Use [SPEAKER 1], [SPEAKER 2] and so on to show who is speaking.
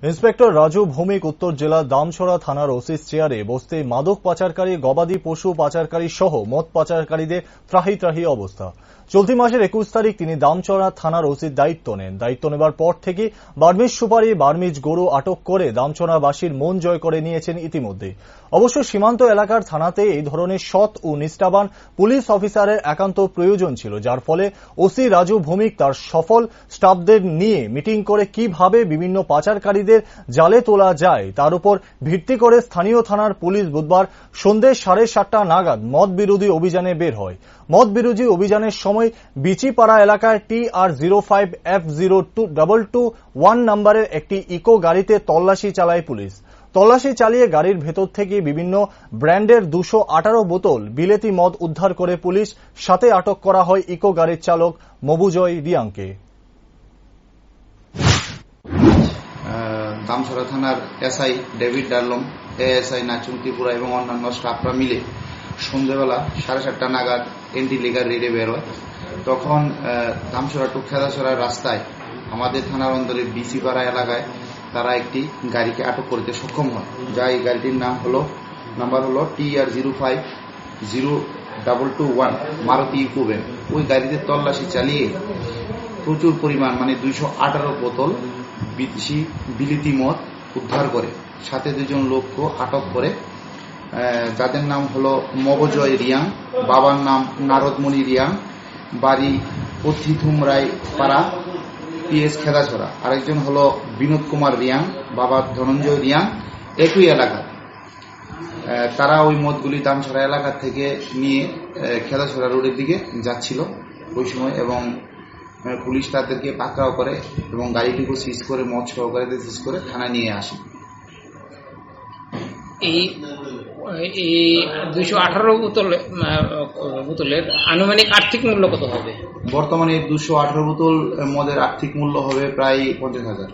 [SPEAKER 1] Inspector Raju Bhowmik উত্তর জেলা দামছড়া থানার ওসির চেয়ারে বসতে মাদক পাচারকারী, গবাদি পশু পাচারকারী সহ মদ পাচারকারীদের ত্রাহি ত্রাহি অবস্থা। চলতি মাসের 21 তারিখ তিনি দামছড়া থানার ওসির দায়িত্ব নেন। দায়িত্ব নেবার পর থেকে বার্মিজ সুপারি, বার্মিজ গরু আটক করে দামছড়াবাসীর মন জয় করে নিয়েছেন ইতিমধ্যে। অবশ্য সীমান্ত এলাকার থানাতে এই ধরনের সৎ ও নিষ্ঠাবান পুলিশ অফিসারের একান্ত প্রয়োজন ছিল, যার ফলে ওসি রাজু ভৌমিক তার সফল স্টাফদের নিয়ে মিটিং করে কিভাবে বিভিন্ন পাচারকারীদের জালে তোলা যায় তার উপর ভিত্তি করে স্থানীয় থানার পুলিশ বুধবার সন্ধ্যে 7:30 নাগাদ মদ বিরোধী অভিযানে বের হয়। মদ বিরোধী অভিযানের সময় বিচিপাড়া এলাকায় TR05F02221 নম্বরের একটি ইকো গাড়িতে তল্লাশি চালায় পুলিশ। তল্লাশি চালিয়ে গাড়ির ভেতর থেকে বিভিন্ন ব্র্যান্ডের 218 বোতল বিলেতি মদ উদ্ধার করে পুলিশ। সাথে আটক করা হয় ইকো গাড়ির চালক মবুজয় রিয়াংকে।
[SPEAKER 2] দামছড়া থানার SI David Darlong, ASI Nachum Tripura এবং অন্যান্য স্টাফরা মিলে সন্ধ্যেবেলা 7:30 নাগাদ এন্টি লিগার রেডে বের হয়। তখন দামছড়া টু খেদাছড়ার রাস্তায় আমাদের থানার অন্দরে বিচিপাড়া এলাকায় তারা একটি গাড়িকে আটক করতে সক্ষম হয়। যা এই গাড়িটির নাম্বার হলো TR050221 মারুতি ইকো ভ্যান। ওই গাড়িতে তল্লাশি চালিয়ে প্রচুর পরিমাণ 218 বোতল বিলিতি মদ উদ্ধার করে, সাথে 2জন লোককে আটক করে, যাদের নাম হলো মবজয় রিয়াং, বাবার নাম নারদমণি রিয়াং, বাড়ি পথিথুমরাই পাড়া, PS খেদাছড়া। আরেকজন হলো বিনোদ কুমার রিয়াং, বাবা ধনঞ্জয় রিয়াং, একই এলাকা। তারা ওই মদগুলি দামছড়া এলাকা থেকে নিয়ে খেদাছড়া রোডের দিকে যাচ্ছিল ওই সময়, এবং পুলিশ তাদেরকে পাকড়াও করে এবং গাড়িটিকে সিজ করে, মদ সহকারে সিজ করে থানায় নিয়ে আসে।
[SPEAKER 3] এই 218 বোতলের আনুমানিক আর্থিক মূল্য কত হবে?
[SPEAKER 2] বর্তমানে 218 বোতল মদের আর্থিক মূল্য হবে প্রায় 50,000।